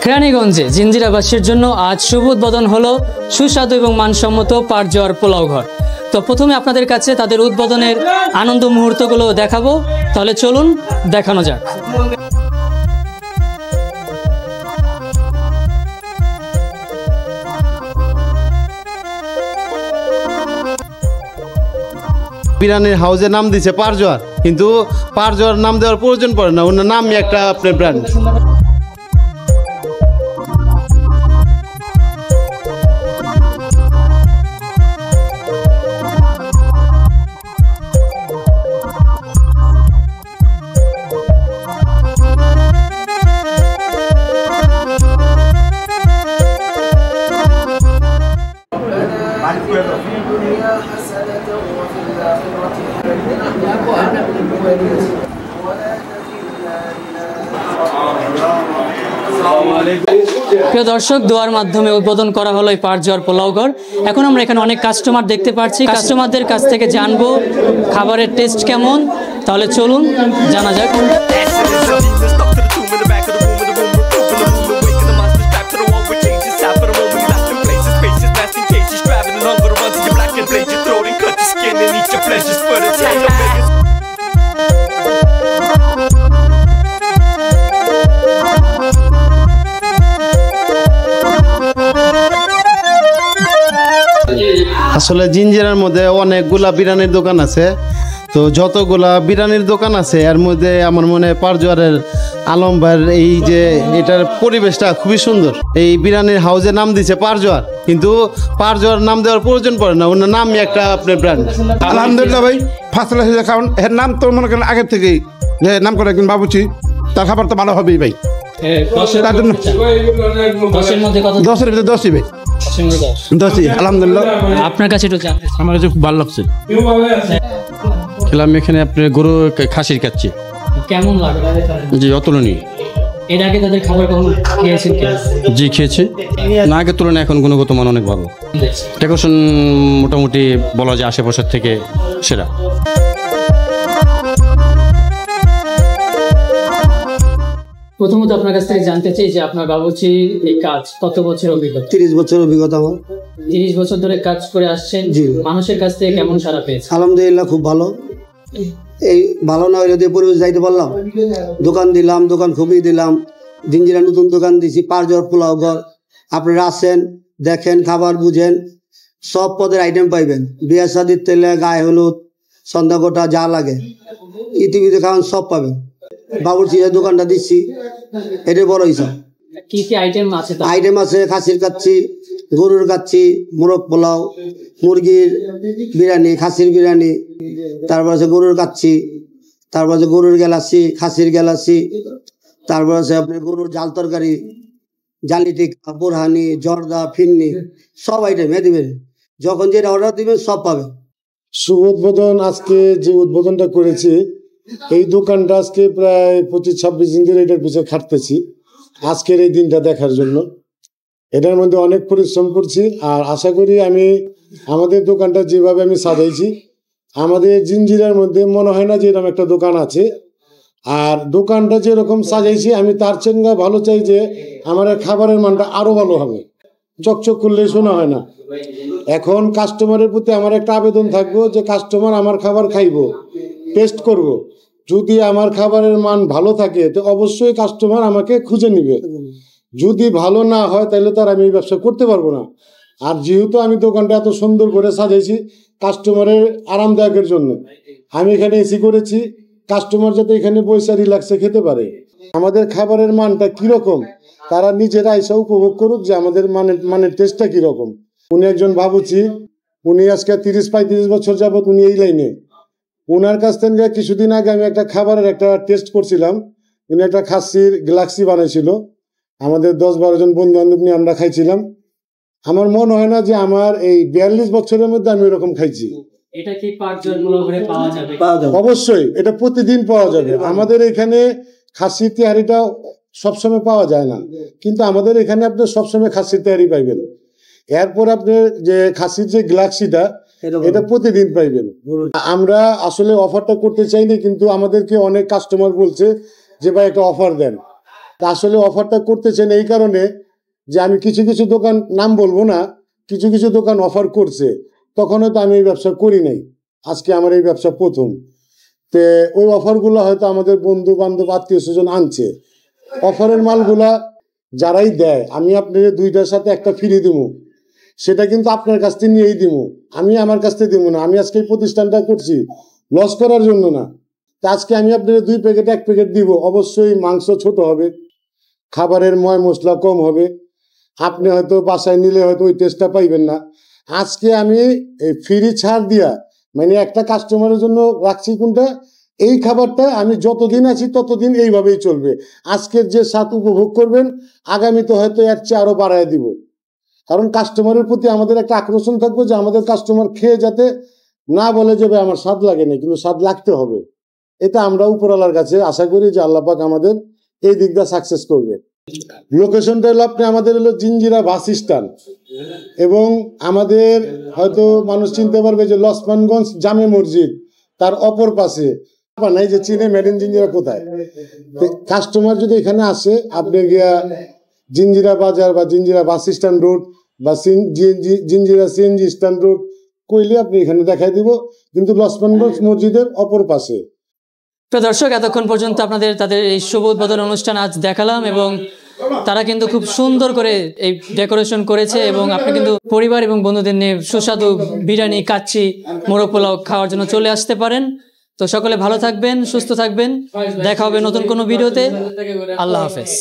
কেরানীগঞ্জে জিঞ্জিরাবাসীর জন্য আজ শুভ উদ্বোধন হলো সুস্বাদু এবং মানসম্মত পাটজোয়ার পোলাও ঘর। তো প্রথমে আপনাদের কাছে তাদের উদ্বোধনের আনন্দ মুহূর্তগুলো দেখাবো, তাহলে চলুন দেখানো যাক। বিরিয়ানির হাউজের নাম দিয়েছে পাটজোয়ার, কিন্তু পাটজোয়ার নাম দেওয়ার প্রয়োজন পড়ে না, ওনার নামই একটা আপনার ব্র্যান্ড। প্রিয় দর্শক, দোয়ার মাধ্যমে উদ্বোধন করা হলো এই পাটজোয়ার পোলাও ঘর। এখন আমরা এখানে অনেক কাস্টমার দেখতে পাচ্ছি, কাস্টমারদের কাছ থেকে জানবো খাবারের টেস্ট কেমন, তাহলে চলুন জানা যাক। আসলে জিঞ্জিরার মধ্যে অনেকগুলা বিরিয়ানির দোকান আছে, তো যতগুলা বিরিয়ানির দোকান আছে এর মধ্যে আমার মনে হয় পাটজোয়ারের আলম ভাইয়ের এই যে এটার পরিবেশটা খুবই সুন্দর। এই বিরিয়ানির হাউজের নাম দিয়েছে পাটজোয়ার, কিন্তু পাটজোয়ার নাম দেওয়ার প্রয়োজন পড়ে না, ওনার নামই একটা আপনার ব্র্যান্ড। আলহামদুলিল্লাহ ভাই, ফার্স্ট ক্লাস কারণ এর নাম তো মনে করেন আগের থেকেই যে নাম করে একজন বাবুচি, তার খাবার তো ভালো হবেই ভাই। তার জন্য 10-এর ভিতরে 10ই ভাই, 10ই আলহামদুলিল্লাহ। আপনার কাছে একটু জানতে চাই। আমার কাছে খুব ভালো লাগছে। খেলাম এখানে আপনার গরু খাসির খাচ্ছি, কেমন লাগে? জি অতুলনীয়। এর আগে তাদের খাবার কখন খেয়েছেন? জি খেয়েছি, না আগের তুলনায় এখন গুণগত মান অনেক ভালো। ডেকোরেশন মোটামুটি বলা যায় আশেপাশের থেকে সেরা। প্রথমত আপনার কাছ থেকে জানতে চাই যে আপনার বাবুর্চি এই কাজ কত বছর অভিজ্ঞতা? 30 বছর অভিজ্ঞতা আমার। 30 বছর ধরে কাজ করে আসছেন, মানুষের কাছ থেকে কেমন সাড়া পেয়েছে? আলহামদুলিল্লাহ খুব ভালো। এই ভালো না হইলে পরিবেশ যাইতে পারলাম, দোকান দিলাম, দোকান খুবই দিলাম, জিঞ্জিরা নতুন দোকান দিছি পাটজোয়ার পোলাও ঘর। আপনারা আসেন, দেখেন, খাবার বুঝেন, সব পদের আইটেম পাইবেন। বিয়ে শাদির তেলে, গায়ে হলুদ, সন্ধ্যা গোটা যা লাগে ইতিবিতে খাওয়ান সব পাবেন। বাবুর্চি দোকানটা দিচ্ছি, এটা বড় হিসাব। কি কি আইটেম আছে? আইটেম আছে খাসির কাচ্ছি, গরুর কাচ্ছি, মোরগ পোলাও, মুরগির বিরিয়ানি, খাসির বিরিয়ানি, তারপর আছে গরুর কাচ্ছি, তারপর আছে গরুর গেলাসি, খাসির গেলাসি, তারপর আছে আপনার গরুর জাল তরকারি, জালি টিক্কা, বোরহানি, জর্দা, ফিন্নি, সব আইটেম দিবেন। যখন যেটা অর্ডার দিবেন সব পাবেন। শুভ উদ্বোধন। আজকে যে উদ্বোধনটা করেছি, এই দোকানটা আজকে প্রায় 25-26 দিন ধরে এটার পিছনে খাটতেছি আজকের এই দিনটা দেখার জন্য। এটার মধ্যে অনেক পরিশ্রম করছি, আর আশা করি আমি আমাদের দোকানটা যেভাবে আমি সাজাইছি, আমাদের জিঞ্জিরার মধ্যে মনে হয় না যে এরকম একটা দোকান আছে। আর দোকানটা যেরকম সাজাইছি আমি তার চেঙ্গা ভালো চাই যে আমার খাবারের মানটা আরো ভালো হবে, চকচক করলে শোনা হয় না। এখন কাস্টমারের প্রতি আমার একটা আবেদন থাকবো যে কাস্টমার আমার খাবার খাইবো, টেস্ট করব, যদি আমার খাবারের মান ভালো থাকে তো অবশ্যই কাস্টমার আমাকে খুঁজে নিবে। যদি ভালো না হয় তাহলে তার আমি এই ব্যবসা করতে পারবো না। আর যেহেতু আমি দোকানটা এত সুন্দর করে সাজাইছি কাস্টমারের আরামদায়কের জন্য, আমি এখানে এসি করেছি, কাস্টমার যাতে এখানে পয়সা রিল্যাক্সে খেতে পারে। আমাদের খাবারের মানটা কিরকম তারা নিজেরা এসে উপভোগ করুক যে আমাদের মানের টেস্টটা কিরকম। উনি একজন বাবুচি, উনি আজকে 30-35 বছর যাবৎ উনি এই লাইনে। ওনার কাছ থেকে কিছুদিন আগে আমি একটা খাবারের একটা টেস্ট করছিলাম, উনি একটা খাসির গ্যালাক্সি বানাইছিল, আমাদের 10-12 জন বন্ধু বান্ধব নিয়ে আমরা খাইছিলাম। আমার মনে হয় না যে আমার এই 42 বছরের মধ্যে আমি এরকম খাইছি। এটা কি পাঁচজন পোলাওঘরে পাওয়া যাবে? পাওয়া যাবে। অবশ্যই এটা প্রতিদিন পাওয়া যাবে। আমাদের এখানে খাসির তেহারিটা সবসময় পাওয়া যায় না, কিন্তু আমাদের এখানে আপনি সবসময় খাসির তেহারি পাইবেন। এরপর আপনি যে খাসির যে গ্লাক্সিটা এটা প্রতিদিন পাইবেন। আমরা আসলে অফারটা করতে চাই না, কিন্তু আমাদেরকে অনেক কাস্টমার বলছে যে ভাই একটা অফার দেন। তা আসলে অফারটা করতে চাই না এই কারণে যে আমি কিছু কিছু দোকান, নাম বলবো না, কিছু কিছু দোকান অফার করছে, তখন হয়তো আমি এই ব্যবসা করি নাই, আজকে আমার এই ব্যবসা প্রথম। তে ওই অফারগুলো হয়তো আমাদের বন্ধু বান্ধব আত্মীয় স্বজন আনছে। অফারের মালগুলা যারাই দেয়, আমি আপনার দুইটার সাথে একটা ফ্রি দিব, সেটা কিন্তু আপনার কাছ থেকে নিয়েই দিব, আমি আমার কাছ থেকে দিব না। আমি আজকে এই প্রতিষ্ঠানটা করছি লস করার জন্য না। তা আজকে আমি আপনার 2 প্যাকেট 1 প্যাকেট দিব। অবশ্যই মাংস ছোট হবে, খাবারের ময় মশলা কম হবে, আপনি হয়তো বাসায় নিলে হয়তো ওই টেস্টটা পাইবেন না। আজকে আমি এই ফ্রি ছাড় দিয়া, মানে একটা কাস্টমারের জন্য রাখছি কোনটা, এই খাবারটা আমি যতদিন আছি ততদিন এইভাবেই চলবে। আজকের যে স্বাদ উপভোগ করবেন, আগামীতে হয়তো এর চেয়ে আরো বাড়ায় দিব। কারণ কাস্টমারের প্রতি আমাদের একটা আকর্ষণ থাকবে যে আমাদের কাস্টমার খেয়ে যাতে না বলে যে ভাই আমার স্বাদ লাগে না, কিন্তু স্বাদ লাগতে হবে। এটা আমরা উপরওয়ালার কাছে আশা করি যে আল্লাহ পাক আমাদের এই দিকটা সাকসেস করবে। লোকেশনটা হলো আপনি আমাদের হলো জিঞ্জিরা বাস স্ট্যান্ড, এবং আমাদের হয়তো মানুষ চিনতে পারবে যে লক্ষ্মণগঞ্জ জামে মসজিদ তার অপর পাশে নাই যে চিনে মেড ইন জিঞ্জিরা কোথায়। কাস্টমার যদি এখানে আসে, আপনি গিয়া জিঞ্জিরা বাজার বা জিঞ্জিরা বাস স্ট্যান্ড রোড বা জিঞ্জিরা সিএনজি স্ট্যান্ড রোড কইলে আপনি এখানে দেখাই দিব, কিন্তু লক্ষ্মণগঞ্জ মসজিদের অপর পাশে। তো দর্শক, এতক্ষণ পর্যন্ত আপনাদের তাদের এই শুভ উদ্বোধন অনুষ্ঠান আজ দেখালাম, এবং তারা কিন্তু খুব সুন্দর করে এই ডেকোরেশন করেছে, এবং আপনি কিন্তু পরিবার এবং বন্ধুদের নিয়ে সুস্বাদু বিরিয়ানি, কাচ্চি, মোরগ পোলাও খাওয়ার জন্য চলে আসতে পারেন। তো সকলে ভালো থাকবেন, সুস্থ থাকবেন, দেখা হবে নতুন কোনো ভিডিওতে। আল্লাহ হাফেজ।